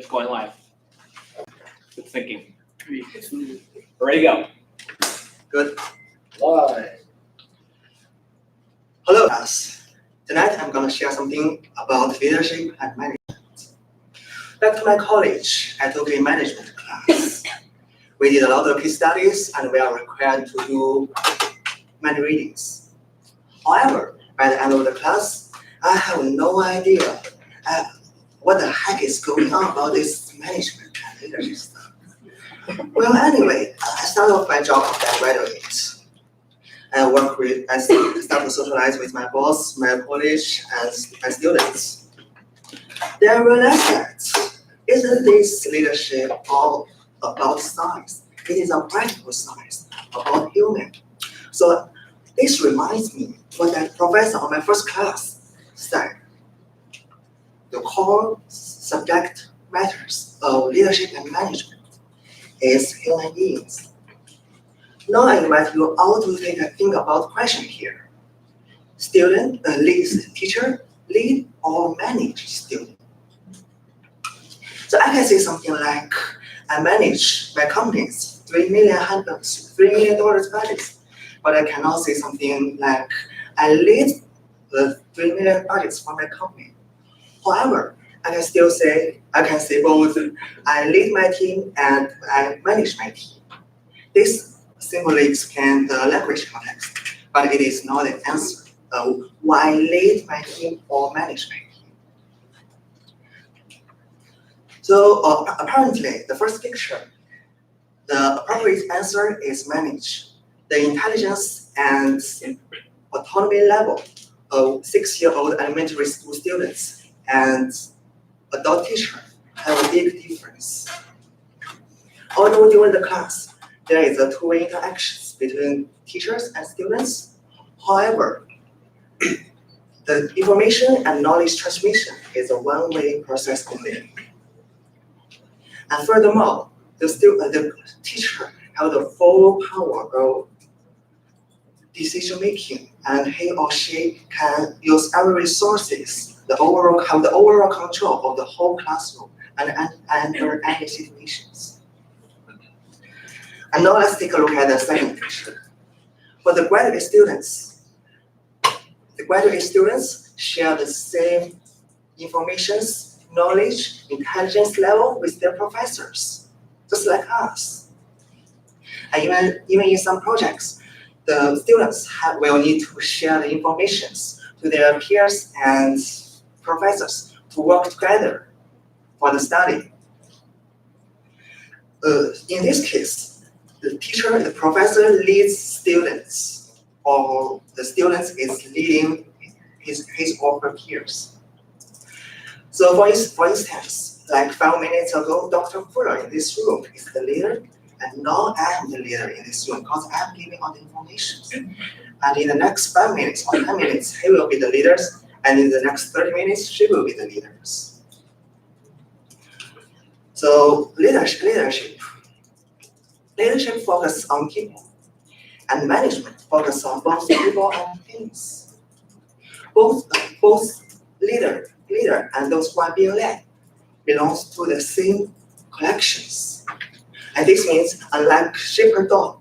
It's going live. Good thinking. Ready to go. Good. Live. Hello, class. Tonight I'm going to share something about leadership and management. Back to my college, I took a management class. We did a lot of case studies and we are required to do many readings. However, by the end of the class, I have no idea what the heck is going on about this management and leadership stuff. Well, anyway, I started off my job after I graduate. I start to socialize with my boss, my college, and my students. Then I realized that isn't this leadership all about science? It is a practical science about human. So this reminds me what that professor on my first class said. The core subject matters of leadership and management is human beings. Now I invite you all to take a think about question here. Student leads teacher, lead or manage student. So I can say something like, I manage my company's $3 million budgets, but I cannot say something like, I lead the $3 million budgets for my company. However, I can say both, I lead my team and I manage my team. This simply explains the language context, but it is not an answer of why lead my team or manage my team. So apparently, the first picture, the appropriate answer is manage. The intelligence and autonomy level of 6-year-old elementary school students and adult teacher have a big difference. Although during the class, there is a two-way interactions between teachers and students. However, the information and knowledge transmission is a one-way process only. And furthermore, the teacher has the full power of decision making, and he or she can use every resources, have the overall control of the whole classroom and under any situations. And now let's take a look at the second picture. For the graduate students share the same informations, knowledge, intelligence level with their professors, just like us. And even in some projects, the students will need to share the information to their peers and professors to work together for the study. In this case, the professor leads students, or the students is leading his or her peers. So for instance, like 5 minutes ago, Dr. Fuller in this room is the leader, and now I am the leader in this room because I am giving all the information. And in the next 5 minutes or 10 minutes, he will be the leaders, and in the next 30 minutes, she will be the leaders. So leadership focuses on people, and management focuses on both people and things. Both leader and those who are being led belongs to the same collections. And this means, unlike shepherd dog,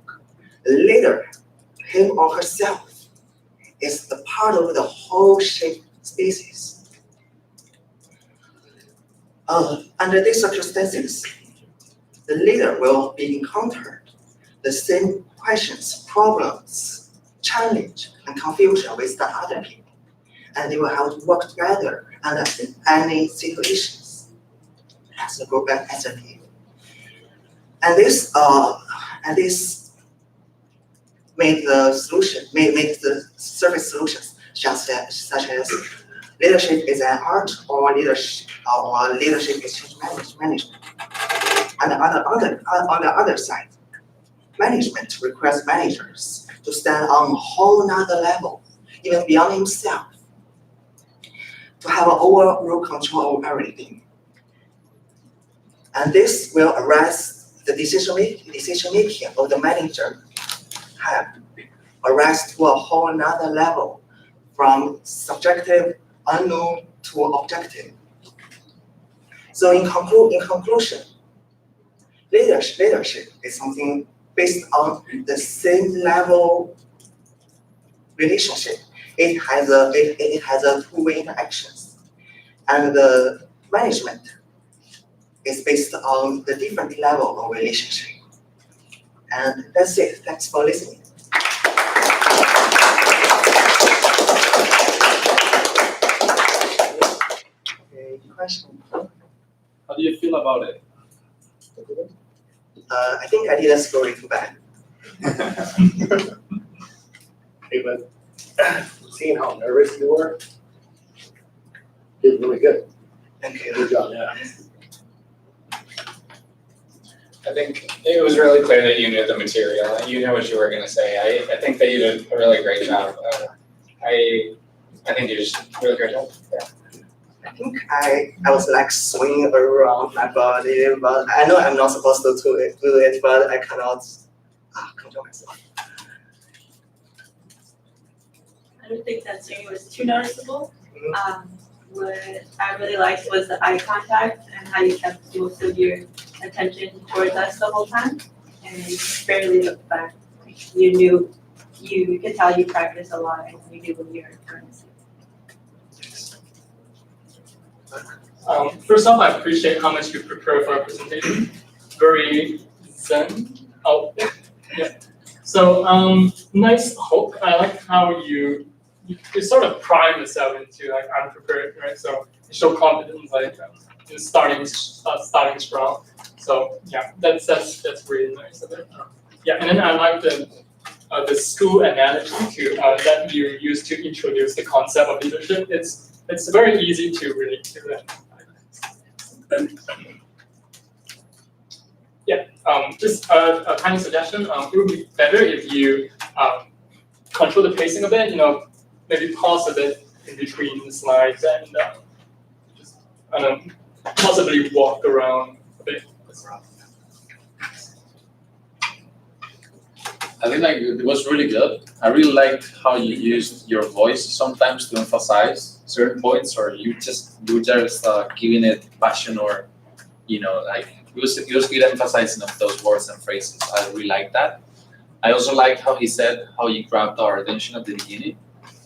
the leader, him or herself, is the part of the whole sheep species. Under these circumstances, the leader will be encountered the same questions, problems, challenge, and confusion with the other people, and they will have to work together under any situations as a group and as a team. And this made the service solutions such as leadership is an art, or leadership is change management. And on the other side, management requires managers to stand on a whole nother level, even beyond himself, to have an overall control of everything. And this will arise the decision making of the manager have arise to a whole nother level, from subjective, unknown to objective. So in conclusion, leadership is something based on the same level relationship. It has a two-way interactions, and the management is based on the different level of relationship. And that's it. Thanks for listening. Okay, question. How do you feel about it? I think I didn't score it too bad. Hey, but seeing how nervous you were, did really good. Thank you. Good job. Yeah. I think it was really clear that you knew the material and you knew what you were going to say. I think that you did a really great job. I think you just did a really great job. Yeah. I think I was like swinging around my body, but I know I'm not supposed to do it, but I cannot control myself. I don't think that singing was too noticeable. What I really liked was the eye contact and how you kept most of your attention towards us the whole time, and you barely looked back. You could tell you practiced a lot and you knew what you were trying to say. First off, I appreciate how much you prepare for our presentation. Very zen. Oh, yeah. So, nice hook. I like how you sort of prime yourself into like unprepared, right? So you show confidence, like in starting strong. So yeah, that's really nice of it. Yeah, and then I like the school analogy that you use to introduce the concept of leadership. It's very easy to relate to that. Yeah, just a tiny suggestion. It would be better if you control the pacing a bit. Maybe pause a bit in between the slides and just possibly walk around a bit. I think like it was really good. I really liked how you used your voice sometimes to emphasize certain points, or you just giving it passion, or like it was good emphasizing of those words and phrases. I really like that. I also liked how he said how you grabbed our attention at the beginning.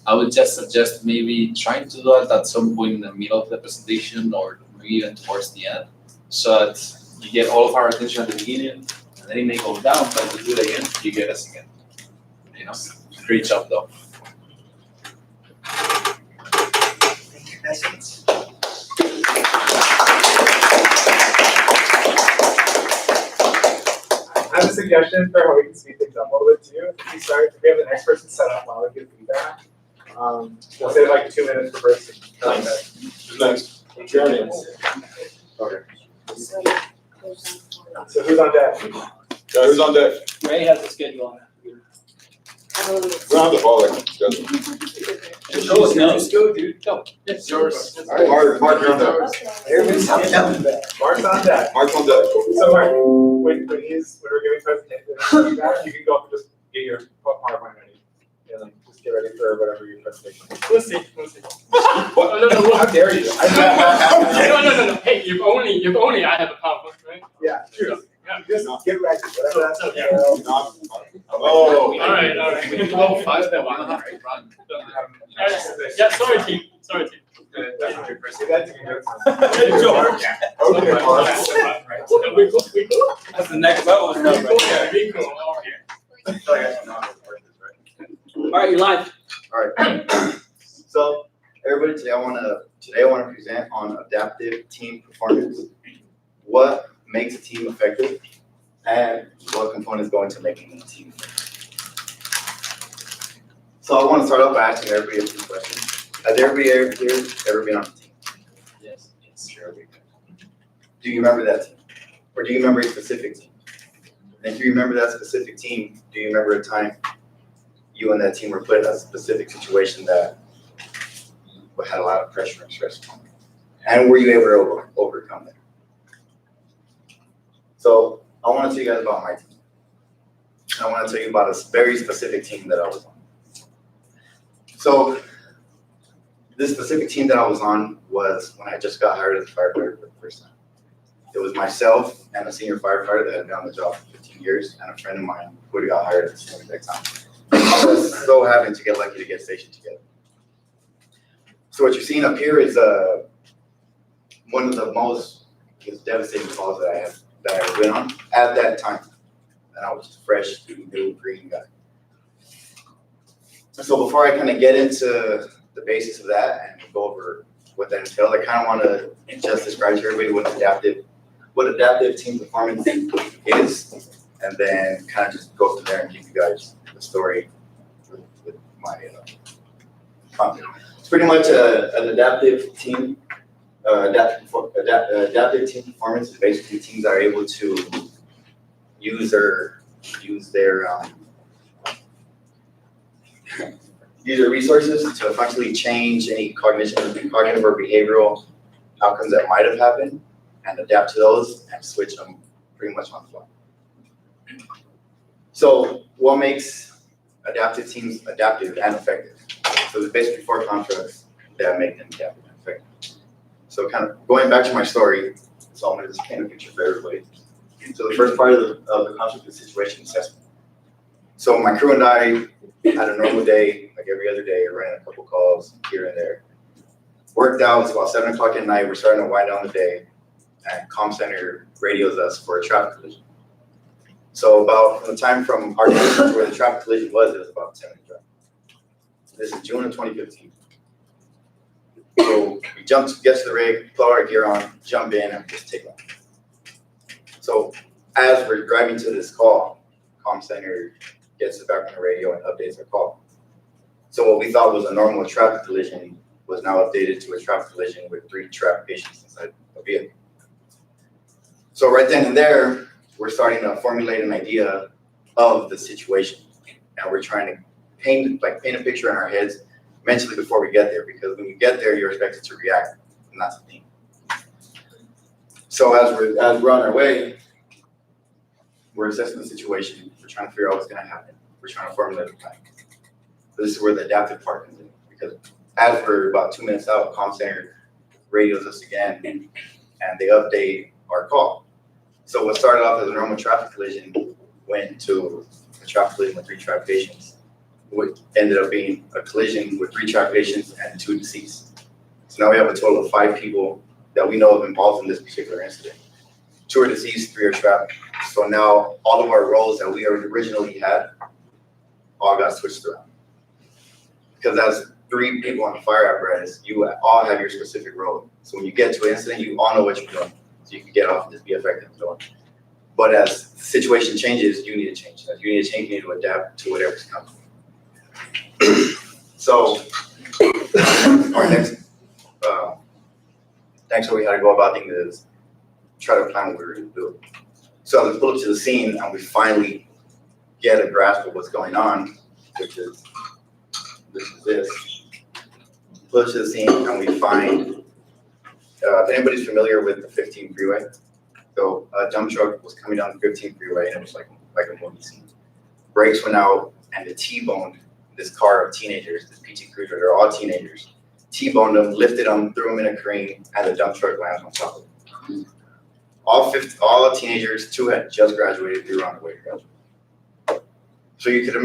I would just suggest maybe trying to do that at some point in the middle of the presentation, or maybe even towards the end, so that you get all of our attention at the beginning. And then it may go down, but to do it again, you get us again. Great job though. Thank you. That's it. I have a suggestion for how we can speed things up a little bit too. If we have the next person set up while we give feedback, we'll say like 2 minutes per person. Who's next? Jeremy. Okay. So who's on deck? Who's on deck? Ray has a schedule on that. We don't have to follow that schedule. Just go, dude. Go. It's yours. All right, Mark, you're on deck. Everybody's on deck. Mark's on deck. Mark's on deck. So Mark, when we're giving presentation feedback, you can go up and just get your PowerPoint ready. And then just get ready for whatever your presentation is. We'll see. What? No. How dare you? No. Hey, you've only I have a PowerPoint, right? Yeah, true. Yeah. Just get ready, whatever that's. Yeah. Oh. All right. We need to go fast, but we don't have to run. Yeah, sorry team. Good job. Okay, Mark. We cool. That's the next level of stuff right there. We cool. All right, you're live. All right. So everybody, today I want to present on adaptive team performance. What makes a team effective, and what components go into making a team effective. So I want to start off by asking everybody a few questions. Has everybody ever been on a team? Yes. Sure. Do you remember that team, or do you remember a specific team? And if you remember that specific team, do you remember a time you and that team were put in a specific situation that had a lot of pressure and stress on you? And were you able to overcome that? So I want to tell you guys about my team. I want to tell you about a very specific team that I was on. So this specific team that I was on was when I just got hired as a firefighter for the first time. it was myself and a senior firefighter that had been on the job for 15 years, and a friend of mine who had got hired at the same exact time. I was so happy to get lucky to get stationed together. So what you're seeing up here is one of the most devastating calls that I went on at that time. And I was just fresh, new, green guy. So before I kind of get into the basis of that and go over what that entails, I kind of want to just describe to everybody what adaptive team performance is, and then kind of just go from there and give you guys the story with my content. It's pretty much an adaptive team. Adaptive team performance is basically teams that are able to use their resources to functionally change any cognitive or behavioral outcomes that might have happened, and adapt to those and switch them pretty much on the fly. So what makes adaptive teams adaptive and effective? So there's basically 4 constructs that make them adaptive and effective. So kind of going back to my story, so I'm gonna just paint a picture for everybody. So the first part of the construct is situation assessment. So my crew and I had a normal day, like every other day, ran a couple calls here and there. Worked out, it's about 7 o'clock at night, we're starting to wind down the day, and comm center radios us for a traffic collision. So about from the time from our to where the traffic collision was, it was about 10 minutes drive. This is June of 2015. So we get to the rig, put our gear on, jump in, and just take off. So as we're driving to this call, comm center gets it back on the radio and updates our call. So what we thought was a normal traffic collision was now updated to a traffic collision with 3 trapped patients inside a vehicle. So right then and there, we're starting to formulate an idea of the situation, and we're trying to paint a picture in our heads mentally before we get there, because when you get there, you're expected to react, and that's the thing. So as we're on our way, we're assessing the situation. We're trying to figure out what's going to happen. We're trying to formulate a plan. This is where the adaptive part comes in, because as we're about 2 minutes out, comm center radios us again, and they update our call. So what started off as a normal traffic collision went to a traffic collision with 3 trapped patients, which ended up being a collision with 3 trapped patients and 2 deceased. So now we have a total of 5 people that we know of involved in this particular incident. 2 are deceased, 3 are trapped. So now all of our roles that we originally had all got switched around. Because as 3 people on the fire apparatus, you all have your specific role. So when you get to an incident, you all know what you're doing. So you can get off and just be effective and doing. But as the situation changes, you need to change. As you need to change, you need to adapt to whatever's coming. So our next way we had to go about things is try to plan what we were going to do. So we pull up to the scene and we finally get a grasp of what's going on, which is this. Pull up to the scene and we find, if anybody's familiar with the 15 freeway, so a dump truck was coming down the 15 freeway and it was like a movie scene. Brakes went out and it T-boned this car of teenagers, this PT Cruiser, they're all teenagers. T-boned them, lifted them, threw them in a crane, and the dump truck lands on top of them. All teenagers, 2 had just graduated, 3 were on the way to graduate. So you could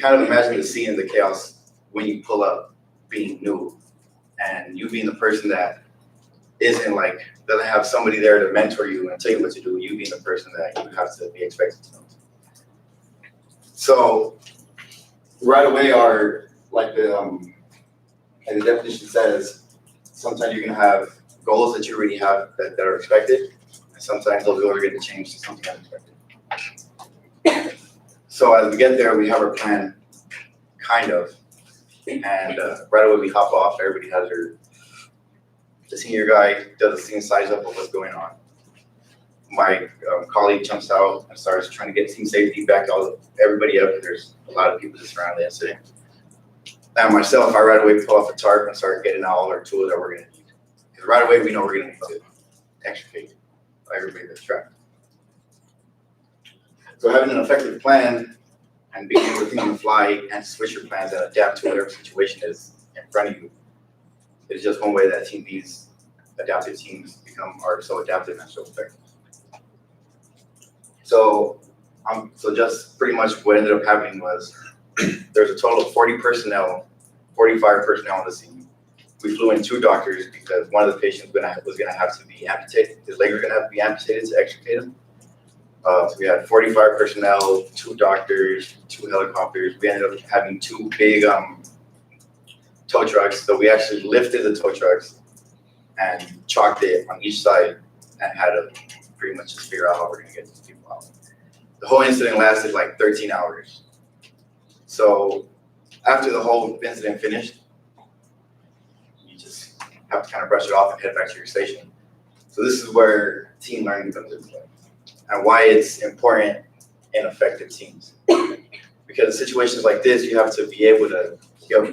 kind of imagine the scene and the chaos when you pull up being new, and you being the person that doesn't have somebody there to mentor you and tell you what to do, you being the person that you have to be expected to know. So right away, the definition says, sometimes you're gonna have goals that you already have that are expected, and sometimes those goals are gonna change to something unexpected. So as we get there, we have our plan, kind of, and right away we hop off. Everybody has the senior guy does a scene size up of what's going on. My colleague jumps out and starts trying to get team safety back everybody up, because there's a lot of people just around the incident. And myself, I right away pull off the tarp and start getting out all our tools that we're gonna need. Because right away we know we're gonna need to extricate everybody that's trapped. So having an effective plan and being able to think on the fly and switch your plans and adapt to whatever situation is in front of you is just one way that these adaptive teams are so adaptive and so effective. So, so just pretty much what ended up happening was there's a total of 45 personnel on the scene. We flew in 2 doctors because one of the patients was gonna have to be amputated. His leg was gonna have to be amputated to extricate him. So we had 45 personnel, 2 doctors, 2 helicopters. We ended up having 2 big tow trucks. So we actually lifted the tow trucks and chalked it on each side and had to pretty much just figure out how we're gonna get these people out. The whole incident lasted like 13 hours. So after the whole incident finished, you just have to kind of brush it off and head back to your station. So this is where team learning comes into play and why it's important in effective teams. Because in situations like this, you have to be able to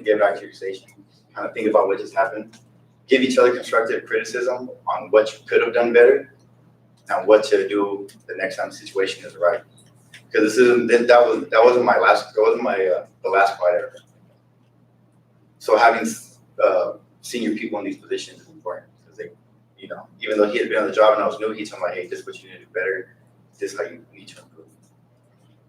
get back to your station, kind of think about what just happened, give each other constructive criticism on what you could have done better and what to do the next time the situation is right. Because that wasn't my last, the last fight ever. So having senior people in these positions is important because they, even though he had been on the job and I was new, he told me, hey, this is what you need to do better. This is how you need to improve.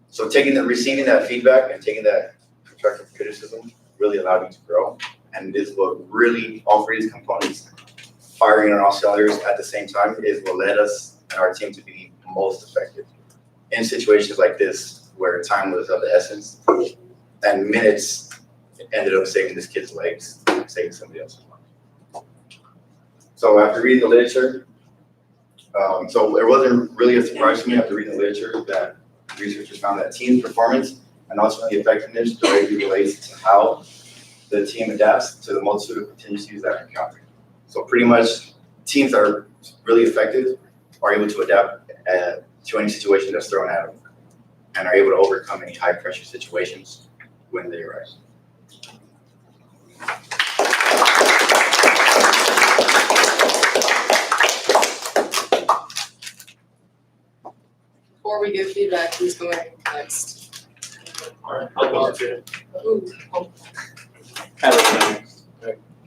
So receiving that feedback and taking that constructive criticism really allowed me to grow. And this is what really, all 3 of these components, firing on all cylinders at the same time, is what led us and our team to be most effective in situations like this, where time was of the essence, and minutes ended up saving this kid's legs, saving somebody else's life. So after reading the literature, so it wasn't really a surprise to me after reading the literature that researchers found that team performance and ultimately effectiveness directly relates to how the team adapts to the multitude of contingencies that are encountered. So pretty much teams that are really effective are able to adapt to any situation that's thrown at them and are able to overcome any high pressure situations when they arise. Before we give feedback, who's going next? Alright, I'll volunteer. Ooh, oh,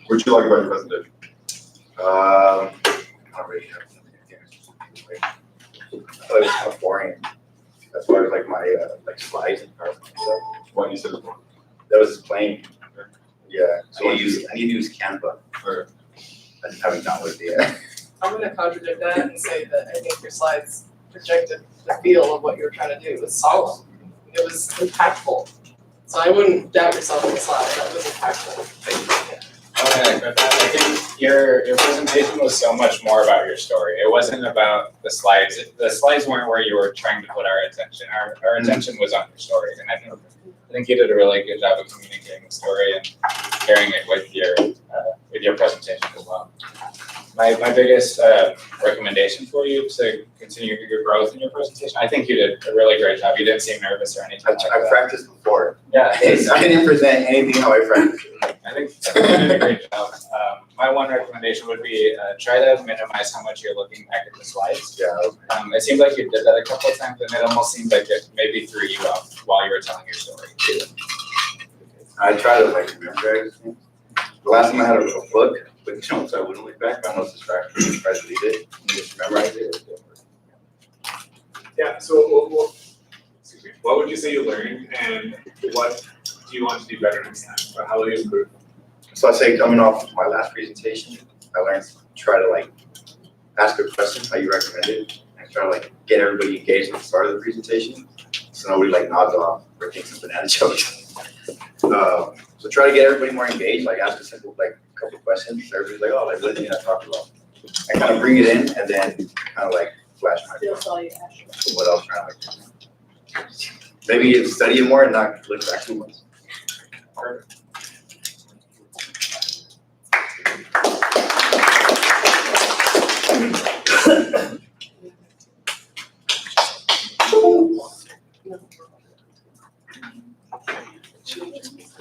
What'd you like about your presentation? I don't really have something. I thought it was kind of boring as far as like my like slides and PowerPoint stuff. Why you said it? That was just plain. Yeah, So I need to use Canva. Or- I just haven't downloaded it yet. I'm gonna contradict that and say that I think your slides projected the feel of what you were trying to do. It was solemn. It was impactful. So I wouldn't doubt yourself on the slide. That was impactful. Okay, but I think your presentation was so much more about your story. It wasn't about the slides. The slides weren't where you were trying to put our attention. Our attention was on your story, and I think you did a really good job of communicating the story and sharing it with your presentation as well. My biggest recommendation for you to continue your growth in your presentation, I think you did a really great job. You didn't seem nervous or anything like I've that. practiced before. Yeah. I didn't present anything how I practiced. I think you did a great job. My one recommendation would be try to minimize how much you're looking back at the slides. Yeah. It seemed like you did that a couple of times, and it almost seemed like it maybe threw you off while you were telling your story. I try to like remember everything. The last time I had a book, but so I wouldn't look back. I was distracted. I tried to read it and just memorize it. Yeah, so excuse me, what would you say you learned and what do you want to do better next time? Or how will you improve? So I say coming off my last presentation, I learned to try to like ask a question how you recommended and try to like get everybody engaged at the start of the presentation so nobody like nods off or thinks it's a banana joke. So try to get everybody more engaged, like ask a simple like couple of questions. So everybody's like, oh, like what did you talk about? And kind of bring it in and then kind of like flash my Feels all you actually. what else trying to like maybe study it more and not look back too much. Perfect.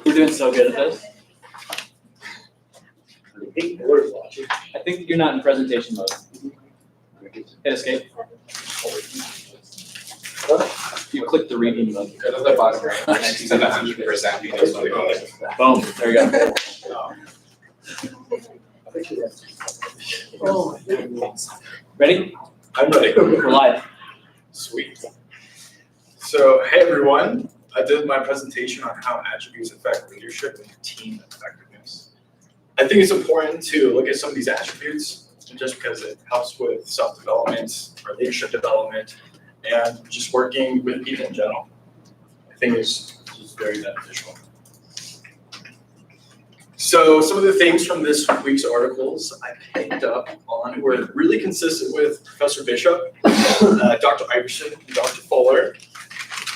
We're doing so good at this. I think you're not in presentation mode. Hit escape. You click the reading mode. Go to the bottom right, next to the 100%, you just want to go there. Boom, there you go. Ready? I'm ready. We're live. Sweet. So, hey everyone, I did my presentation on how attributes affect leadership and team effectiveness. I think it's important to look at some of these attributes just because it helps with self-development or leadership development and just working with people in general. I think is very beneficial. So some of the things from this week's articles I picked up on were really consistent with Professor Bishop, Dr. Iverson, and Dr. Fuller.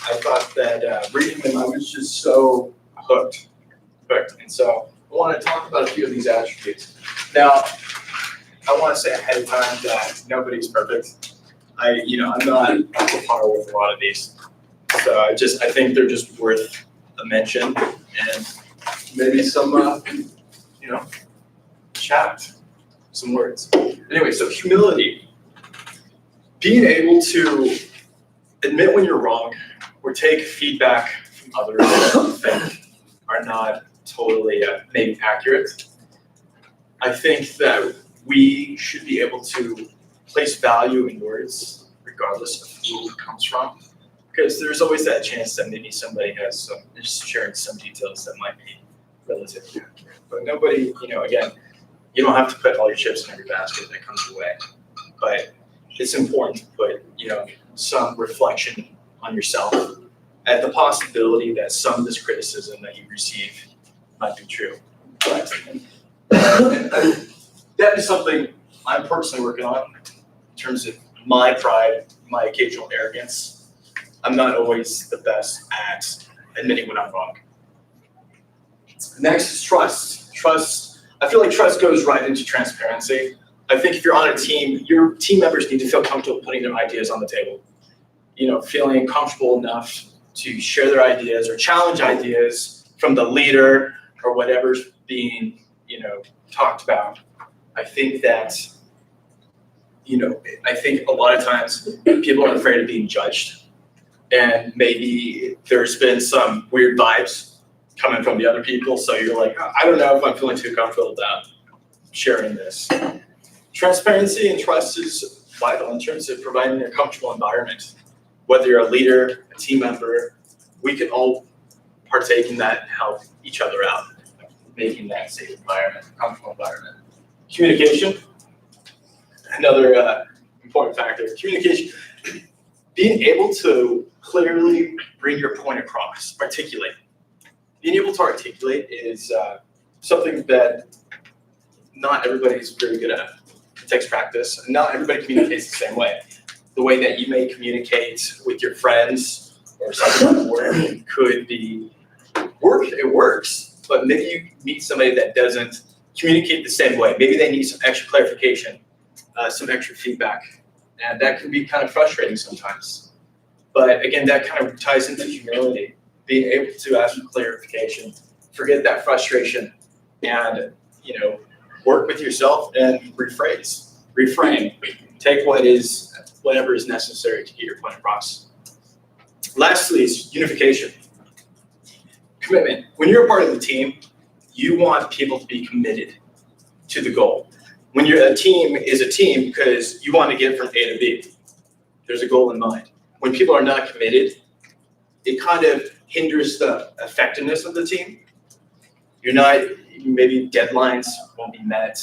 I thought that reading them, I was just so hooked. And so I want to talk about a few of these attributes. Now, I want to say ahead of time that nobody's perfect. I'm not on par with a lot of these. So I think they're just worth a mention and maybe some, chat, some words. Anyway, so humility. Being able to admit when you're wrong or take feedback from others that you think are not totally maybe accurate. I think that we should be able to place value in words regardless of who it comes from. Because there's always that chance that maybe somebody is sharing some details that might be relatively accurate. But nobody, again, you don't have to put all your chips in every basket that comes your way. But it's important to put, some reflection on yourself at the possibility that some of this criticism that you receive might be true. But that is something I'm personally working on in terms of my pride, my occasional arrogance. I'm not always the best at admitting when I'm wrong. Next is trust. I feel like trust goes right into transparency. I think if you're on a team, your team members need to feel comfortable putting their ideas on the table. Feeling comfortable enough to share their ideas or challenge ideas from the leader or whatever's being, talked about. I think that, I think a lot of times people are afraid of being judged. And maybe there's been some weird vibes coming from the other people. So you're like, I don't know if I'm feeling too comfortable about sharing this. Transparency and trust is vital in terms of providing a comfortable environment. Whether you're a leader, a team member, we can all partake in that and help each other out, making that safe environment, comfortable environment. Communication, another important factor. Communication, being able to clearly bring your point across, articulate. Being able to articulate is something that not everybody is very good at. It takes practice, and not everybody communicates the same way. The way that you may communicate with your friends or something at work could be it works, but maybe you meet somebody that doesn't communicate the same way. Maybe they need some extra clarification, some extra feedback, and that can be kind of frustrating sometimes. But again, that kind of ties into humility, being able to ask for clarification, forget that frustration, and work with yourself and reframe, take whatever is necessary to get your point across. Lastly is unification. Commitment. When you're a part of the team, you want people to be committed to the goal. When you're a team is a team because you want to get from A to B. There's a goal in mind. When people are not committed, it kind of hinders the effectiveness of the team. Maybe deadlines won't be met.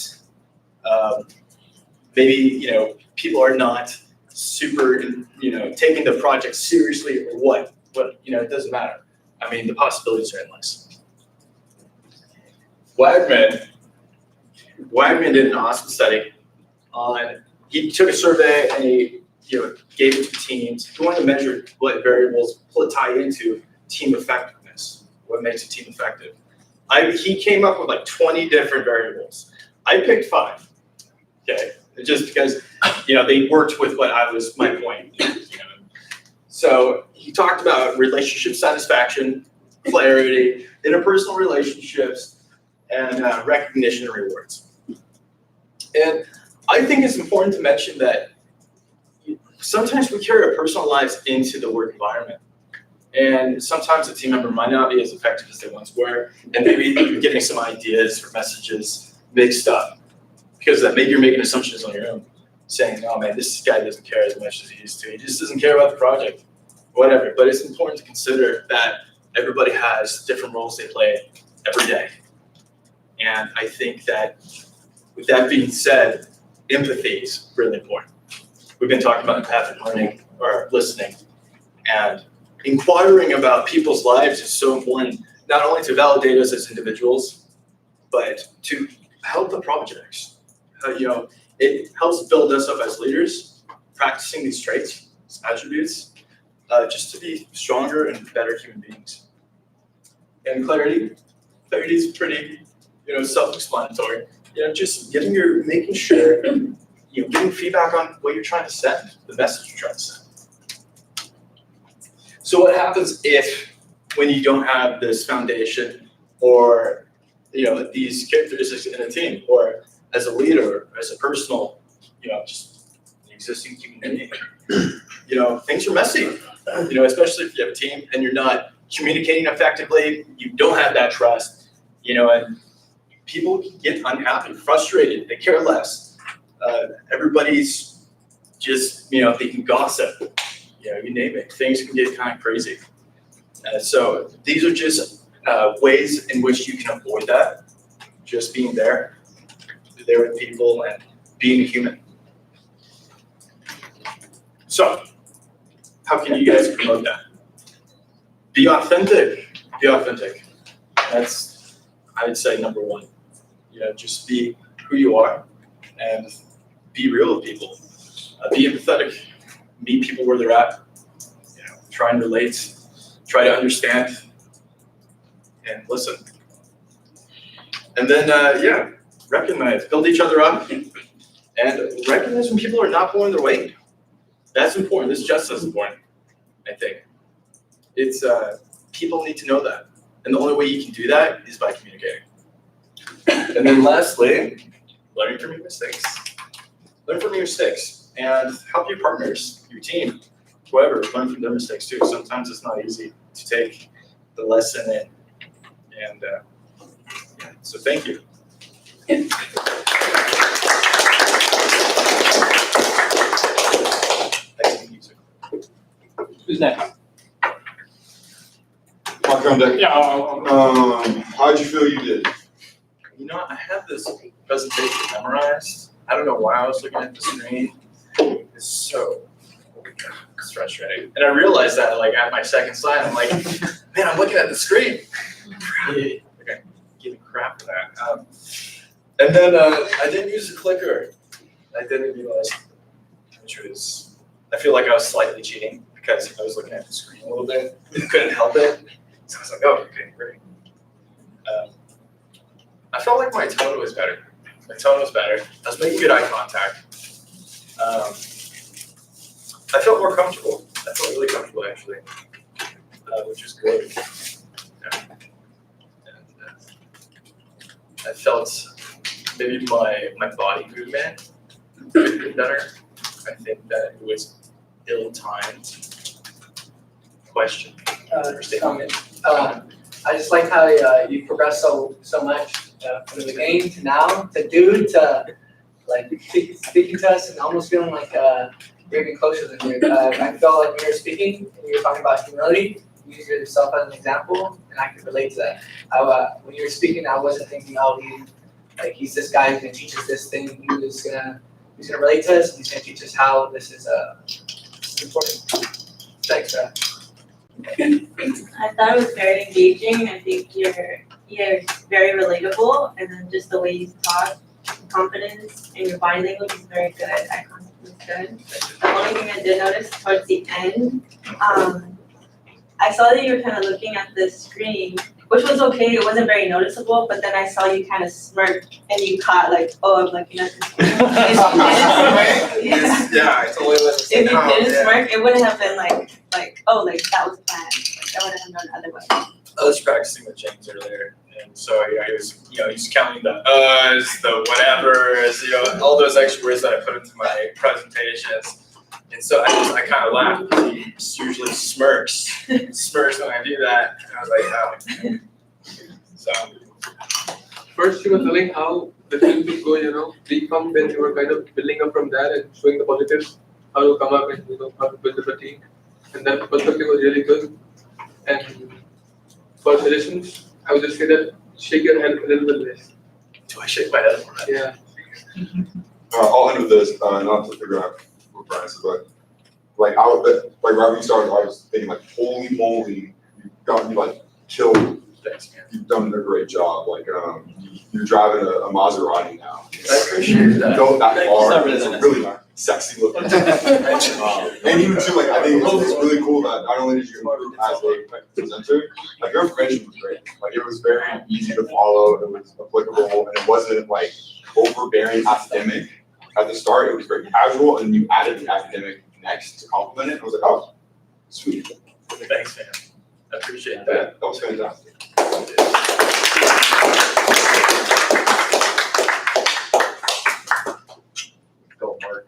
Maybe, people are not super, taking the project seriously or what, it doesn't matter. I mean, the possibilities are endless. Wagman did an awesome study he took a survey and he, gave it to teams. He wanted to measure what variables tie into team effectiveness, what makes a team effective. He came up with like 20 different variables. I picked 5, okay? Just because, they worked with my point. So he talked about relationship satisfaction, clarity, interpersonal relationships, and recognition and rewards. And I think it's important to mention that sometimes we carry our personal lives into the work environment. And sometimes a team member might not be as effective as they once were, and maybe you're getting some ideas or messages mixed up. Because maybe you're making assumptions on your own, saying, oh man, this guy doesn't care as much as he used to. He just doesn't care about the project. whatever. But it's important to consider that everybody has different roles they play every day. And I think that with that being said, empathy is really important. We've been talking about empathic learning or listening, and inquiring about people's lives is so important, not only to validate us as individuals, but to help the projects. It helps build us up as leaders, practicing these traits, these attributes, just to be stronger and better human beings. And clarity is pretty, self-explanatory. Just making sure, giving feedback on what you're trying to send, the message you're trying to send. So what happens when you don't have this foundation, or these characteristics in a team, or as a leader, as a personal, just an existing human being? Things are messy. Especially if you have a team and you're not communicating effectively, you don't have that trust, and people can get unhappy, frustrated, they care less. Everybody's just, they can gossip, you name it. Things can get kind of crazy. So these are just ways in which you can avoid that, just being there with people and being a human. So, how can you guys promote that? Be authentic. Be authentic. That's, I would say, number one. Just be who you are and be real with people. Be empathetic. Meet people where they're at. Try and relate. Try to understand and listen. And then, recognize. Build each other up. And recognize when people are not pulling their weight. That's important. This is just as important, I think. It's people need to know that. And the only way you can do that is by communicating. And then lastly, learning from your mistakes. Learn from your mistakes and help your partners, your team, whoever, learn from their mistakes too. Sometimes it's not easy to take the lesson in. And so thank you. Who's next? I'll come back. Yeah, I'll How'd you feel you did? I have this presentation memorized. I don't know why I was looking at the screen. It's so frustrating. And I realized that at my second slide, I'm like, man, I'm looking at the screen. Okay, give me crap for that. And then I didn't use the clicker. I didn't realize, I feel like I was slightly cheating because I was looking at the screen a little bit. Couldn't help it. So I was like, oh, okay, great. I felt like my tone was better. I was making good eye contact. I felt more comfortable. I felt really comfortable, actually, which is good. Yeah. And I felt maybe my body movement could be better. I think that it was ill-timed question. Comment. I just like how you progressed so much from the beginning to now, to speaking to us and almost feeling like you're even closer than you. I felt like when you were speaking and you were talking about humility, you used yourself as an example, and I could relate to that. When you were speaking, I wasn't thinking, he's this guy who's gonna teach us this thing. He's gonna relate to us, and he's gonna teach us how this is important. Thanks, I thought it was very engaging. I think you're very relatable, and then just the way you talk, confidence, and your body language is very good. Eye contact is good. The only thing I did notice towards the end, I saw that you were kind of looking at the screen, which was okay. It wasn't very noticeable, but then I saw you kind of smirk, and you caught I'm looking at the screen. If you didn't smirk, Yeah, I totally if you didn't smirk, it wouldn't have been that was planned. That would have done otherwise. I was practicing with James earlier, and so he was counting the the whatevers, all those extra words that I put into my presentations, and so I kind of laughed because he usually smirks when I do that, and I was like, oh. So. First, you were telling how the things would go, become when you were kind of building up from there and showing the positives, how to come up and how to build up a team. and that perspective was really good. And for suggestions, I would just say that shake your head a little bit less. Do I shake my head? Yeah. I'll end with this, not to figure out what Brian said, but like I would, like right when you started, I was thinking like, holy moly, you like killed. Thanks, man. You've done a great job. Like you're driving a Maserati now. I appreciate that. Go that Thank you, far. sorry, It's that's really sexy looking. And even too, like I think it's really cool that not only did you improve as a presenter, like your information was great. Like it was very easy to follow. It was applicable, and it wasn't like overbearing academic at the start. It was very casual, and you added the academic next to complement it. I was like, oh, sweet. Thanks, man. I appreciate Yeah, that. that was fantastic. Go, Mark.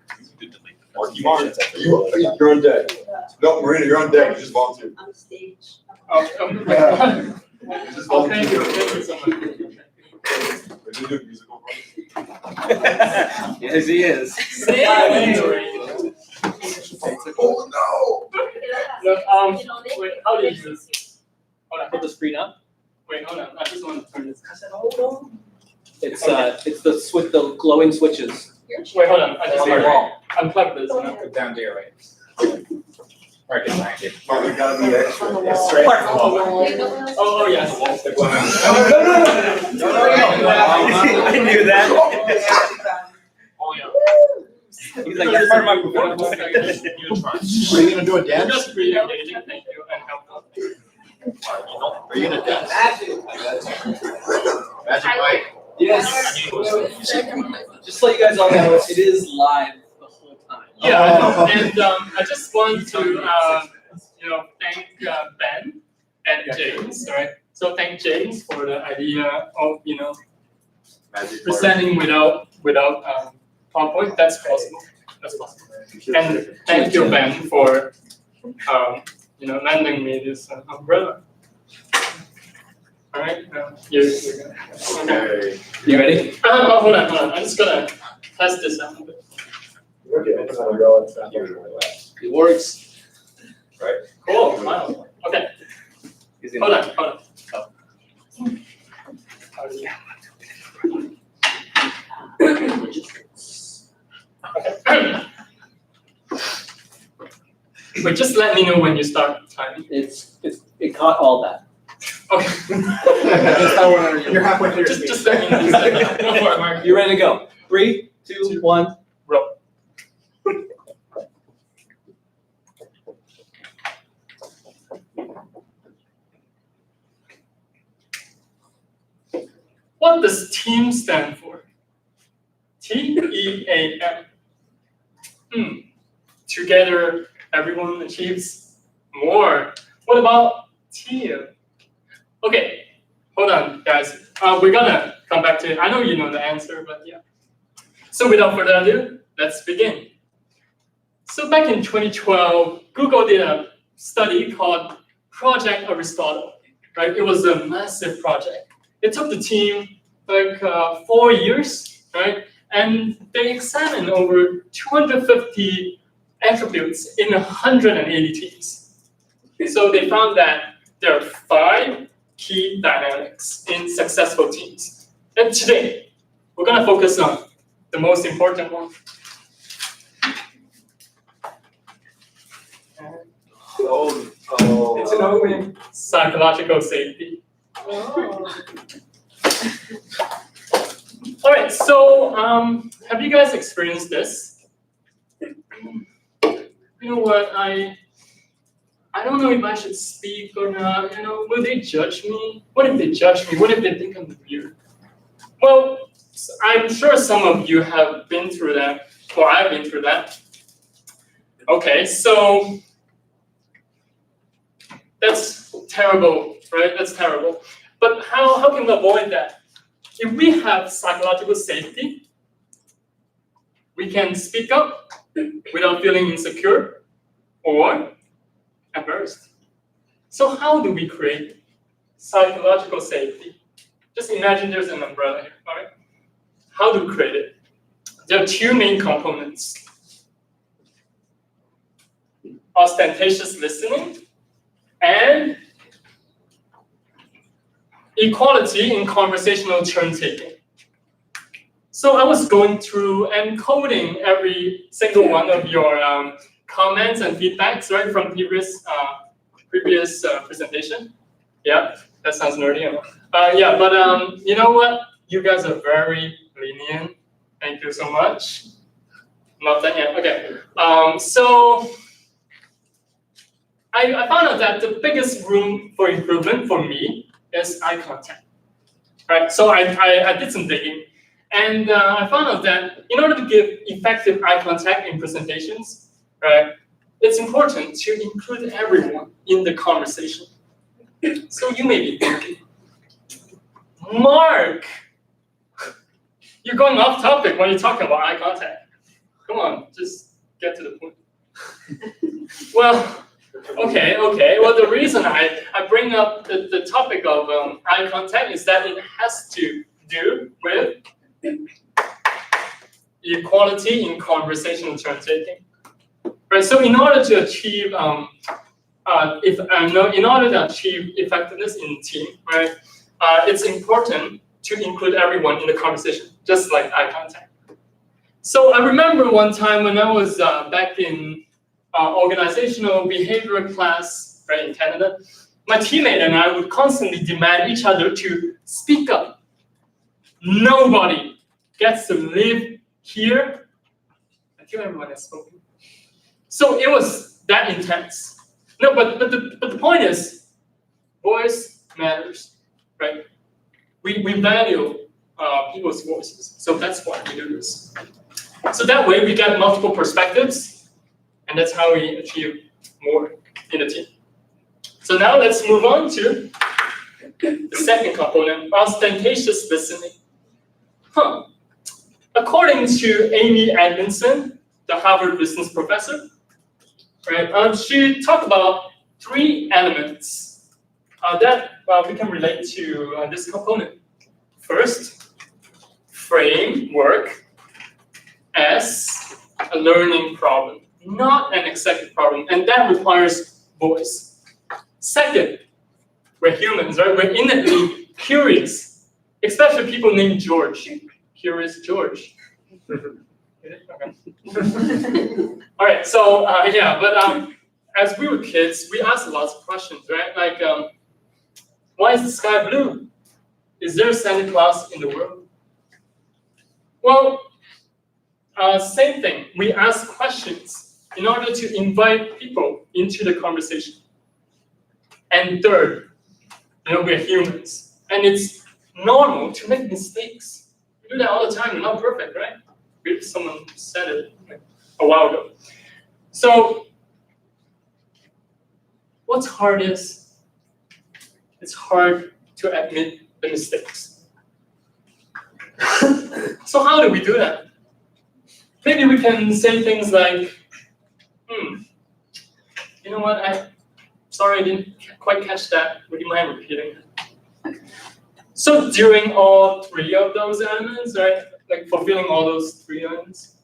Mark, you're on deck. No, Marina, you're on deck. You just volunteered. On stage. You just Oh, thank you volunteered. so much. Did you do a musical? Yes, he is. Oh no! No, wait, how do you use this? Hold on, Put the screen up. wait, hold on, I just want to turn this cassette on. It's the glowing switches Wait, hold on, I just on the heard, wall. unplug this, and Put down to your right. Right behind you. Oh, we gotta be extra. It's straight. oh, yes. That's the one. I knew that. Oh, yeah. He's like, that's part of my performance. Are you gonna do a You're dance? just really engaging, thank you, and helpful. Are you gonna dance? Magic Mike. Yes. Just to let you guys all know, it is live the whole time. Yeah, I know. And I just want to thank Ben and James, right? So thank James for the idea of presenting without PowerPoint. That's possible. That's possible. And thank you, Ben, for lending me this umbrella. All right, you're good. Okay. You ready? Oh, hold on. I'm just gonna test this out a bit. Okay, it's not go, it's not here. It works. Cool. Wow. Okay. Hold on. Okay. Wait, just let me know when you start timing. It caught all that. Okay. You're halfway through. Just let me know. No more, Mark. You ready to go? 3, 2, 1. Roll. What does TEAM stand for? TEAM. Together, everyone achieves more. What about team? Okay, hold on, guys. We're gonna come back to it. I know you know the answer, but yeah. So without further ado, let's begin. So back in 2012, Google did a study called Project Aristotle, right? It was a massive project. It took the team like 4 years, right? And they examined over 250 attributes in 180 teams. So they found that there are 5 key dynamics in successful teams. And today, we're gonna focus on the most important one. It's an omen. Psychological safety. All right, so have you guys experienced this? You know what, I don't know if I should speak or not. Will they judge me? What if they judge me? What if they think I'm weird? Well, I'm sure some of you have been through that, or I've been through that. Okay, so that's terrible, right? That's terrible. But how can we avoid that? If we have psychological safety, we can speak up without feeling insecure or embarrassed. So how do we create psychological safety? Just imagine there's an umbrella here, all right? How do we create it? There are 2 main components. ostentatious listening, and equality in conversational turn-taking. So I was going through and coding every single one of your comments and feedbacks, right, from previous presentation. Yeah, that sounds nerdy. Yeah, but you know what? You guys are very lenient. Thank you so much. Not done yet. Okay. So I found out that the biggest room for improvement for me is eye contact. Right. So I did some digging, and I found out that in order to give effective eye contact in presentations, right, it's important to include everyone in the conversation. So you may be thinking, Mark, you're going off topic when you're talking about eye contact. Come on, just get to the point. Well, okay. Well, the reason I bring up the topic of eye contact is that it has to do with equality in conversational turn-taking. Right. So in order to achieve in order to achieve effectiveness in team, right, it's important to include everyone in the conversation, just like eye contact. So I remember one time when I was back in organizational behavior class, right, in Canada, my teammate and I would constantly demand each other to speak up. Nobody gets to live here until everyone has spoken. So it was that intense. No, but the point is, voice matters, right? We value people's voices, so that's why we do this. So that way we get multiple perspectives, and that's how we achieve more in a team. So now let's move on to the second component, ostentatious listening. According to Amy Edmondson, the Harvard business professor, right, she talked about 3 elements that we can relate to this component. First, framework as a learning problem, not an executive problem, and that requires voice. Second, we're humans, right? We're innately curious, especially people named George. Curious George. Okay. All right, so yeah, but as we were kids, we asked lots of questions, right? Like, why is the sky blue? Is there a Santa Claus in the world? Well, same thing. We ask questions in order to invite people into the conversation. And third, we're humans, and it's normal to make mistakes. We do that all the time. We're not perfect, right? Someone said it a while ago. So, what's hard is, it's hard to admit the mistakes. So how do we do that? Maybe we can say things like, you know what, sorry I didn't quite catch that. Would you mind repeating it? So during all 3 of those elements, right, like fulfilling all those 3 elements,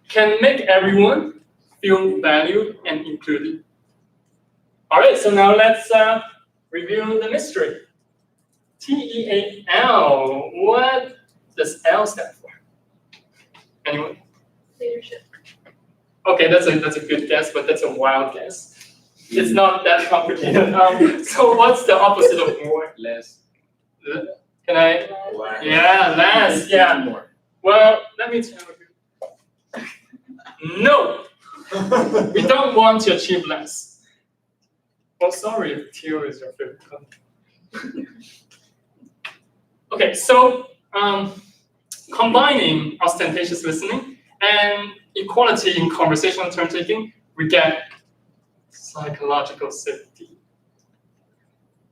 can make everyone feel valued and included. All right, so now let's review the mystery. TEAL, what does L stand for? Anyone? Leadership. Okay, that's a good guess, but that's a wild guess. It's not that complicated. So what's the opposite of more? Less. Can I? Less. Yeah, less. Yeah. More. Well, let me tell you. No, we don't want to achieve less. Well, sorry if teal is your favorite color. Okay, so combining ostentatious listening and equality in conversational turn-taking, we get psychological safety.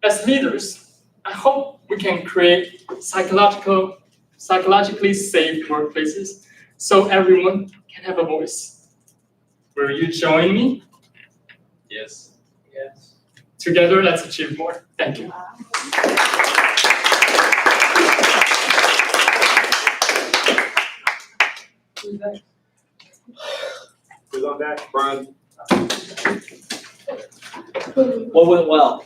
As leaders, I hope we can create psychologically safe workplaces so everyone can have a voice. Will you join me? Yes. Yes. Together, let's achieve more. Thank you. Who's on deck? Brian. What went well?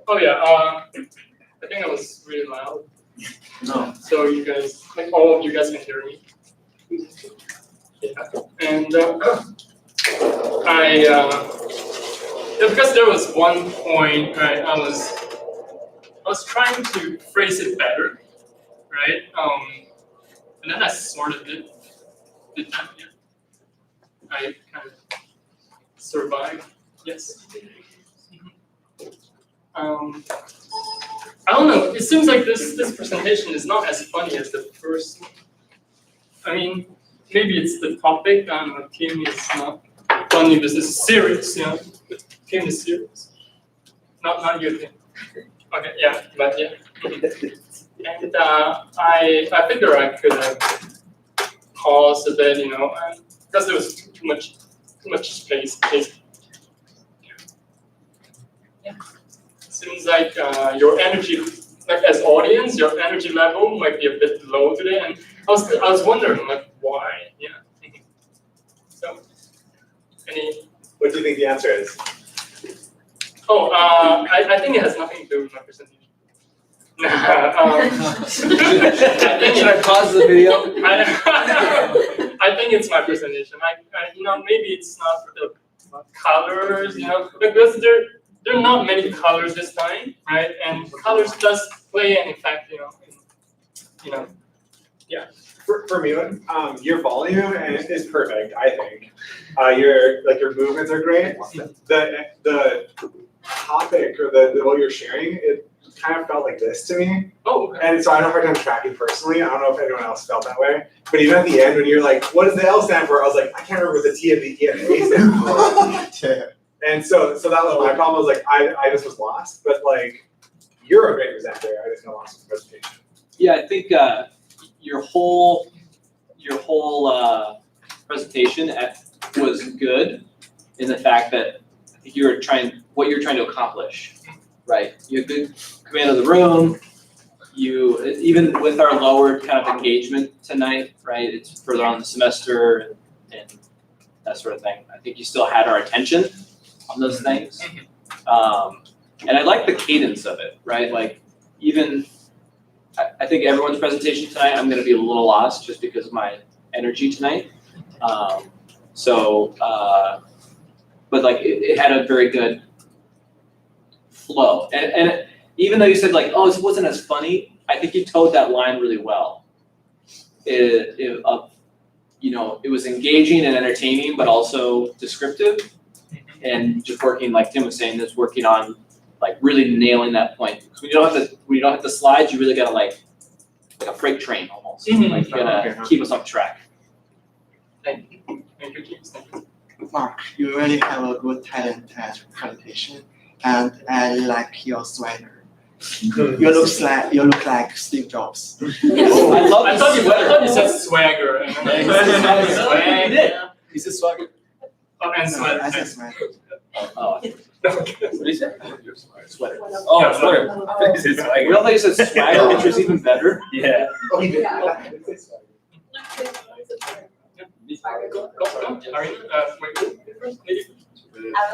Oh yeah, I think I was really loud. No. So you guys, like all of you guys can hear me. Yeah. And because there was one point, right, I was trying to phrase it better, right? And then I sort of did that, yeah. I kind of survived, yes. I don't know, it seems like this presentation is not as funny as the first one. I mean, maybe it's the topic, I don't know, Kim is not funny, this is serious, you know, Kim is serious. Not your thing. Okay, yeah, but yeah. And I figure I could have paused a bit, you know, because there was too much space. Yeah. Seems like your energy, like as audience, your energy level might be a bit low today, and I was wondering like why, yeah. So, What do you think the answer is? Oh, I think it has nothing to do with my presentation. Should I pause the video? I think it's my presentation. You know, maybe it's not the colors, you know, because there are not many colors this time, right? And colors does play an effect, you know, yeah. For me, your volume is perfect, I think. Your movements are great. The topic or the what you're sharing, it kind of felt like this to me. Oh. And so I don't have a hard time tracking personally. I don't know if anyone else felt that way. But even at the end when you're like, what does the L stand for? I was like, I can't remember what the T and the E and the A stand for. And so that was my problem. I was like, I just was lost. But like, you're a great presenter. I just got lost in the presentation. Yeah, I think your whole presentation was good in the fact that I think what you're trying to accomplish, right? You have good command of the room. You, even with our lowered kind of engagement tonight, right? It's further on in the semester and that sort of thing. I think you still had our attention on those things. And I like the cadence of it, right? Like even, I think everyone's presentation tonight, I'm gonna be a little lost just because of my energy tonight. But like it had a very good flow. And even though you said like, oh, this wasn't as funny, I think you towed that line really well. It was engaging and entertaining, but also descriptive. And just working, like Tim was saying, is working on like really nailing that point. Because when you don't have the slides, you really gotta like a freight train almost. Like you gotta keep us on track. Thank you. Thank you, James. Thank you. Mark, you really have a good talent at presentation, and I like your swagger. You look like Steve Jobs. I thought you said swagger. And swagger. He said swagger. Oh, and sweater. I said swagger. Oh. What did he say? Sweater. Oh, Yeah, sweater. He said swagger. We all thought you said swagger, which was even better. Yeah. Oh, he did. I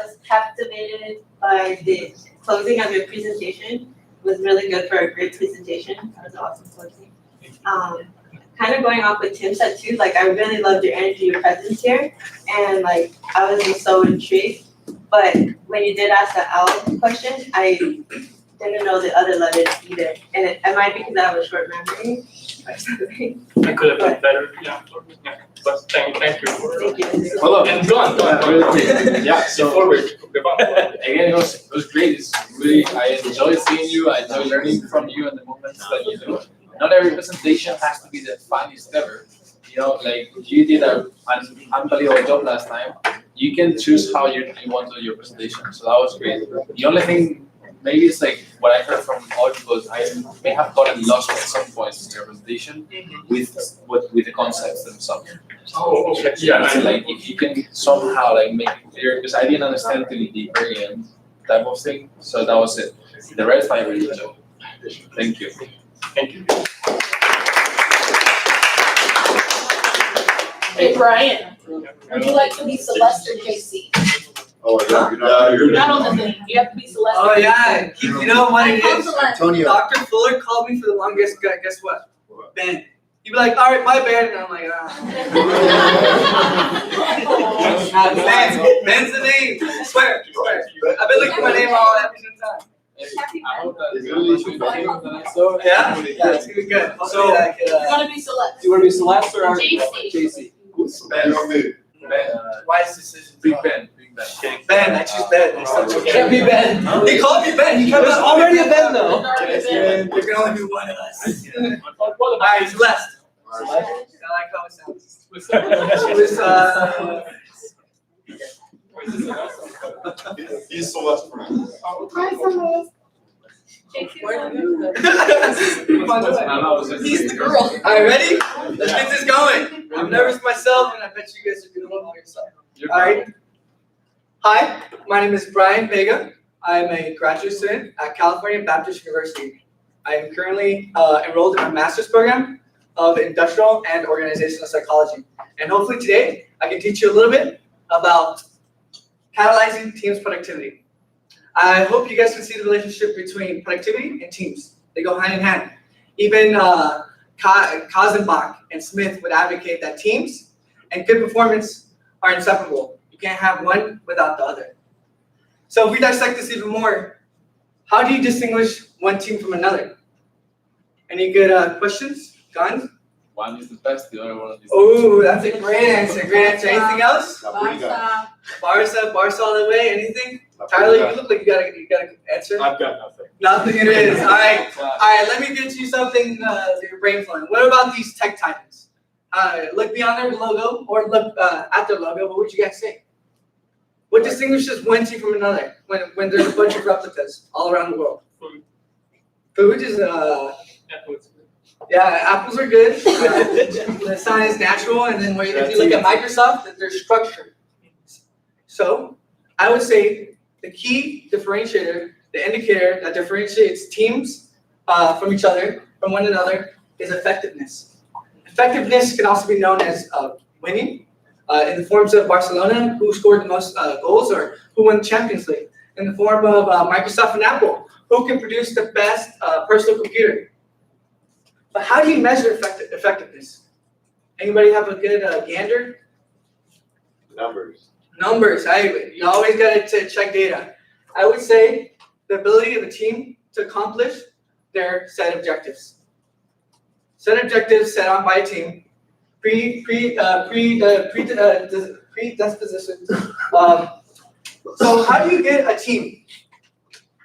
was captivated by the closing of your presentation. It was really good for a great presentation. That was awesome closing. Kind of going off what Tim said too, like I really loved your energy, your presence here, and like I was just so intrigued. But when you did ask the L question, I didn't know the other letters either, and it might be because I have a short memory. I could have done better, yeah. But thank you for Thank you. Hold on. And go on. Really quick. Yeah, so Before we move on. again, it was great. It's really, I enjoy seeing you. I enjoy learning from you and the movements that you do. Not every presentation has to be the funniest ever. You know, like you did an unbelievable job last time. You can choose how you want to do your presentation. So that was great. The only thing, maybe it's like what I heard from all people is I may have gotten lost at some points in your presentation with the concepts themselves. Oh, okay. Yeah. So like if you can somehow like make it clear, because I didn't understand till the very end type of thing. So that was it. The rest I really enjoyed. Thank you. Thank you. Hey, Brian, would you like to be Celeste or JC? Oh, yeah, you're Not on the thing, you have to be Celeste. Oh, yeah, you know what it I'm is? Celeste. Dr. Fuller called me for the longest, guess what? Ben. He'd be like, all right, bye, Ben, and I'm like, Ben's the name, I swear. I've been looking at my name all every single time. I hope that It's really is so. Yeah, it's gonna be good. So- Hopefully I could, You wanna be Celeste? Do you wanna be Celeste or JC. JC? Ben or me. wise decision. Big Ben, Big Ben. Ben, I choose Ben. Can't be Ben. He called me Ben, he There's already a Ben though. There can only be one of us. Alright, Celeste. I like how it sounds. With It was, He's Celeste for me. He's the girl. Alright, ready? Let's get this going. I'm nervous myself and I bet you guys are gonna love yourself. Alright. Hi, my name is Brian Vega. I'm a graduate student at California Baptist University. I am currently enrolled in a master's program of industrial and organizational psychology. And hopefully today I can teach you a little bit about catalyzing teams' productivity. I hope you guys can see the relationship between productivity and teams. They go hand in hand. Even Kazenbach and Smith would advocate that teams and good performance are inseparable. You can't have one without the other. So if we dissect this even more, how do you distinguish one team from another? Any good questions? Guns? One is the best, the other one is. Oh, that's a great answer. Great answer. Anything else? Barca. Barca all the way. Anything? Tyler, you look like you got an answer. I've got nothing. Nothing it is. All right. Let me get you something your brain flowing. What about these tech titans? Look beyond their logo or look at their logo. What would you guys say? What distinguishes one team from another when there's a bunch of replicas all around the world? Food is yeah, apples are good. The sign is natural, and then if you look at Microsoft, there's structure. So I would say the key differentiator, the indicator that differentiates teams from each other, from one another, is effectiveness. Effectiveness can also be known as winning, in the forms of Barcelona, who scored the most goals, or who won the Champions League. In the form of Microsoft and Apple, who can produce the best personal computer. But how do you measure effectiveness? Anybody have a good gander? Numbers. Numbers. You always got to check data. I would say the ability of a team to accomplish their set objectives. Set objectives set on by a team. Predisposition. So how do you get a team?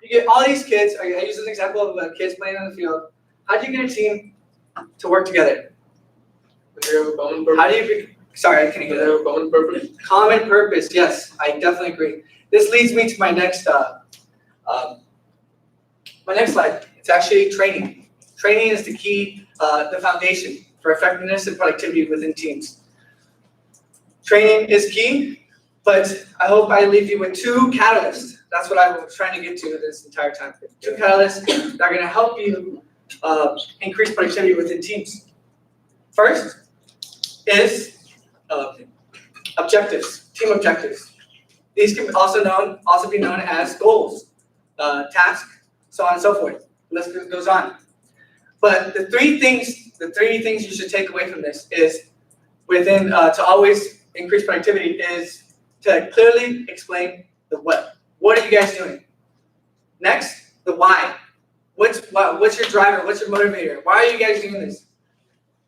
You get all these kids. I use an example of kids playing on the field. How do you get a team to work together? How do you? Sorry, I can't hear that. Common purpose. Common purpose. Yes, I definitely agree. This leads me to my next slide. It's actually training. Training is the key, the foundation for effectiveness and productivity within teams. Training is key, but I hope I leave you with two catalysts. That's what I was trying to get to this entire time. Two catalysts that are going to help you increase productivity within teams. First is objectives, team objectives. These can also be known as goals, tasks, so on and so forth. The list goes on. But the three things you should take away from this is to always increase productivity is to clearly explain the what. What are you guys doing? Next, the why. What's your driver? What's your motivator? Why are you guys doing this?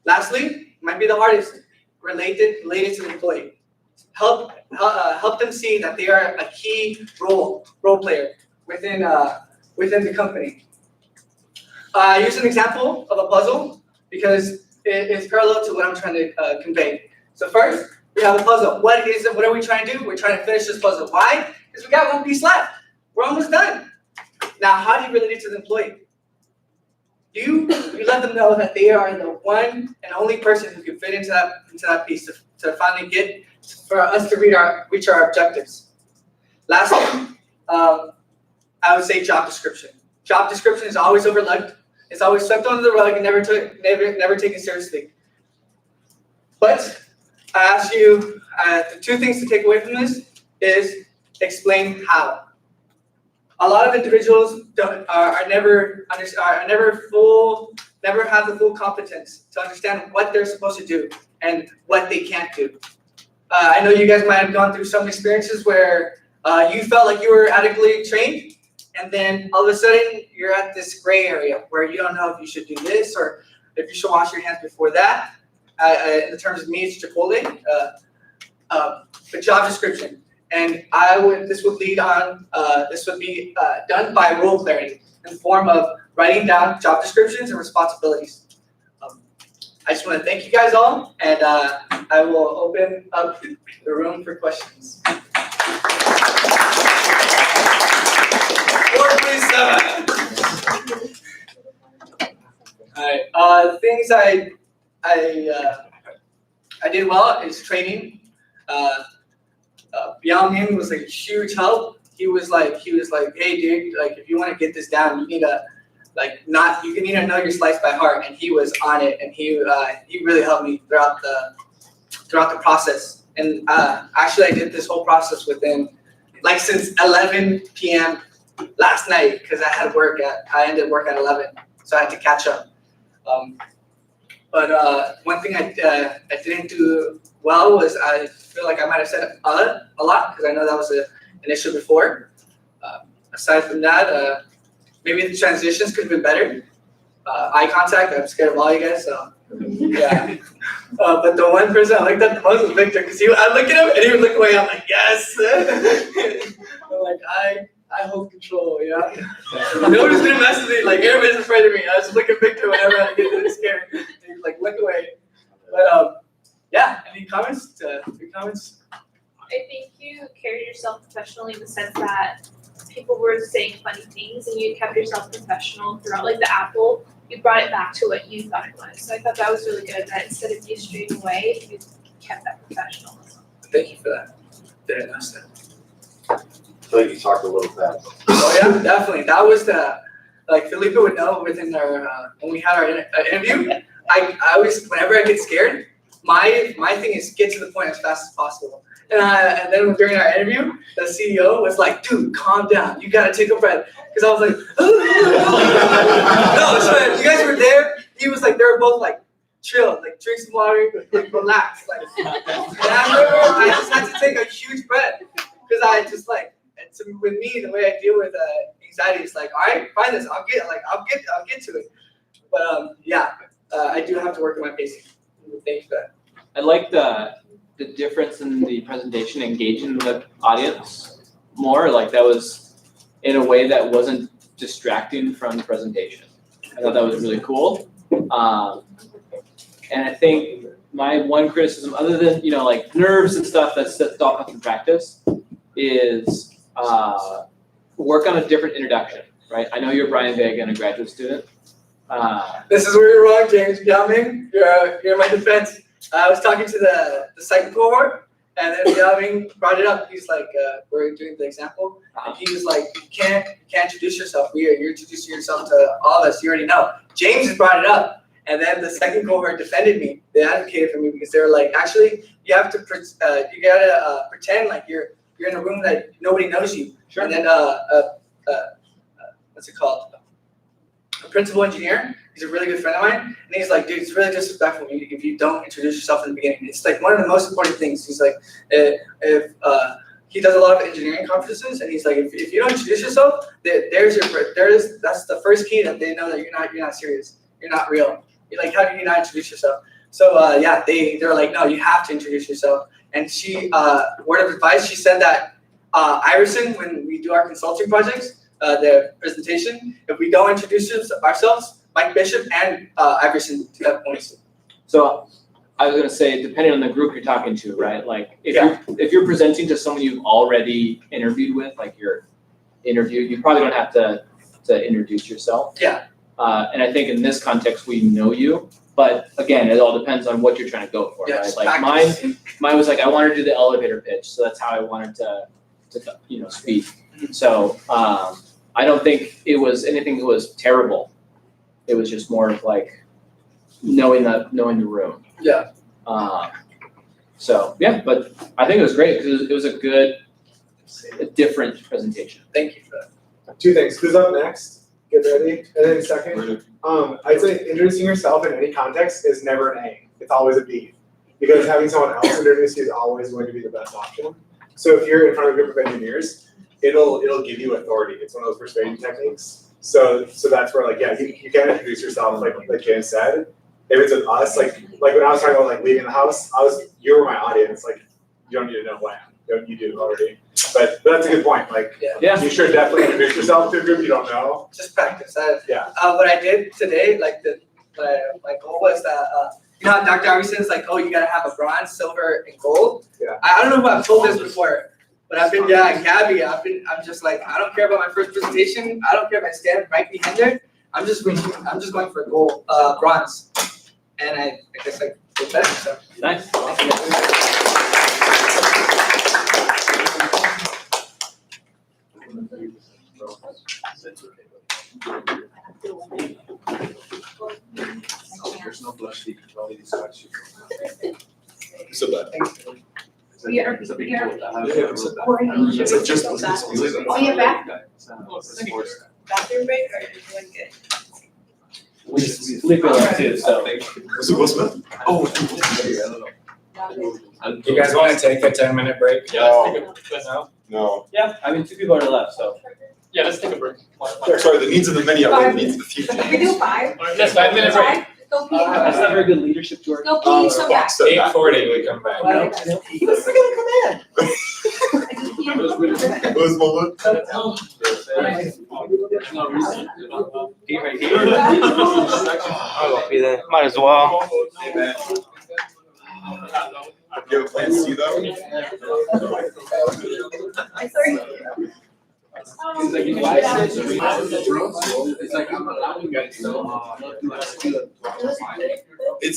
Lastly, might be the hardest, related to the employee. Help them see that they are a key role player within the company. I use an example of a puzzle because it is parallel to what I'm trying to convey. So first, we have a puzzle. What are we trying to do? We're trying to finish this puzzle. Why? Because we got one piece left. We're almost done. Now, how do you relate it to the employee? You let them know that they are the one and only person who can fit into that piece to finally get for us to reach our objectives. Lastly, I would say job description. Job description is always overlooked. It's always swept under the rug and never taken seriously. But I asked you, the two things to take away from this is explain how. A lot of individuals never have the full competence to understand what they're supposed to do and what they can't do. I know you guys might have gone through some experiences where you felt like you were adequately trained, and then all of a sudden you're at this gray area where you don't know if you should do this or if you should wash your hands before that. In the terms of me, it's Chipotle. The job description, and this would be done by role clarity in the form of writing down job descriptions and responsibilities. I just want to thank you guys all, and I will open up the room for questions. 437. All right. Things I did well is training. Yao Ming was like a huge help. He was like, hey dude, like if you want to get this down, you need to you need to know your slice by heart. And he was on it, and he really helped me throughout the process. And actually, I did this whole process within since 11 p.m. last night because I ended work at 11, so I had to catch up. But one thing I didn't do well was I feel like I might have said a lot because I know that was an issue before. Aside from that, maybe the transitions could have been better. Eye contact, I'm scared of all you guys, so yeah. But the one person I looked at the most was Victor because I look at him and he would look away. I'm like, yes. I'm like, I hold control, yeah. Nobody's gonna mess with me. Like everybody's afraid of me. I just look at Victor whenever I get really scared. And he's like, look away. But yeah. Any comments? Three comments? I think you carried yourself professionally in the sense that people were saying funny things and you kept yourself professional throughout. Like the apple, you brought it back to what you thought it was. So I thought that was really good. That instead of you straying away, you kept that professionalism. Thank you for that. Didn't notice that. I feel like you talked a little fast. Oh yeah, definitely. That was Felipe would know within our when we had our interview. I always, whenever I get scared, my thing is get to the point as fast as possible. And then during our interview, the CEO was like, "Dude, calm down. You gotta take a breath." Because I was like, no, so you guys were there. He was like, they were both like chill, like drink some water, like relax, like. And I remember I just had to take a huge breath because I just with me the way I deal with anxiety is like, all right, fine this, I'll get to it. But I do have to work on my pacing. Thank you for that. I like the difference in the presentation, engaging the audience more. Like that was in a way that wasn't distracting from the presentation. I thought that was really cool. And I think my one criticism, other than nerves and stuff that's all comes from practice, is work on a different introduction. Right? I know you're Brian Vega and a graduate student. This is where you're wrong, James. Yao Ming, you're my defense. I was talking to the second cohort, and then Yao Ming brought it up. He's like, we're doing the example, and he was like, you can't introduce yourself. You're introducing yourself to all of us. You already know. James has brought it up, and then the second cohort defended me. They advocated for me because they were like, actually, you have to pretend like you're in a room that nobody knows you. Sure. And then what's it called? A principal engineer. He's a really good friend of mine, and he's like, dude, it's really disrespectful if you don't introduce yourself in the beginning. It's like one of the most important things. He's like, if he does a lot of engineering conferences, and he's like, if you don't introduce yourself, that's the first key that they know that you're not serious, you're not real. You're like, how do you not introduce yourself? So they're like, no, you have to introduce yourself. And she, word of advice, she said that Iverson, when we do our consulting projects, the presentation, if we don't introduce ourselves, Mike Bishop and Iverson do have points. So I was gonna say, depending on the group you're talking to, right? Like if you're presenting to someone you've already interviewed with, like your interview, you probably don't have to introduce yourself. Yeah. And I think in this context, we know you, but again, it all depends on what you're trying to go for, right? Like mine was like, I wanted to do the elevator pitch, so that's how I wanted to speak. So I don't think it was anything that was terrible. It was just more of like knowing the room. Yeah. So, yeah, but I think it was great because it was a good, a different presentation. Thank you for that. Two things, who's up next? Get ready, and then second, I'd say introducing yourself in any context is never an A, it's always a B. Because having someone else introduce you is always going to be the best option. So if you're in front of a group of engineers, it'll give you authority, it's one of those persuasion techniques. So that's where like, yeah, you can introduce yourself, like James said. If it's with us, like when I was talking about like leaving the house, you were my audience, like you don't need to know who I am, you do already. But that's a good point, like Yeah. you should definitely introduce yourself to a group you don't know. Just practice. Yeah. What I did today, like my goal was that, you know how Dr. Arby says like, oh, you gotta have a bronze, silver, and gold? Yeah. I don't know who I've told this before, but Gabby, I'm just like, I don't care about my first presentation, I don't care if I stand right behind her, I'm just going for gold, bronze. And I guess I did better, so. Nice. There's no blush, you can only distract you. So that. We are- It's a big we are- tool that has- It's like just. Oh, yeah, back? Bathroom break or is it good? We sleep in too, so. Was it Will Smith? Oh. You guys wanna take a 10-minute break? No. No. Yeah, I mean, 2 people are left, so. Yeah, let's take a break. Sorry, the needs of the many outweigh the needs of the few. We do 5? Yes, 5-minute break. Five? Go pee. That's not very good leadership, George. Go pee, so back. 8:40, we come back. He was gonna come in. It was Mullen. There's no reason. Eat right here. I'll be there. Might as well. You have a plan C though? I sorry. It's like, why is it it's like I'm allowing guys to, not to ask you to. It's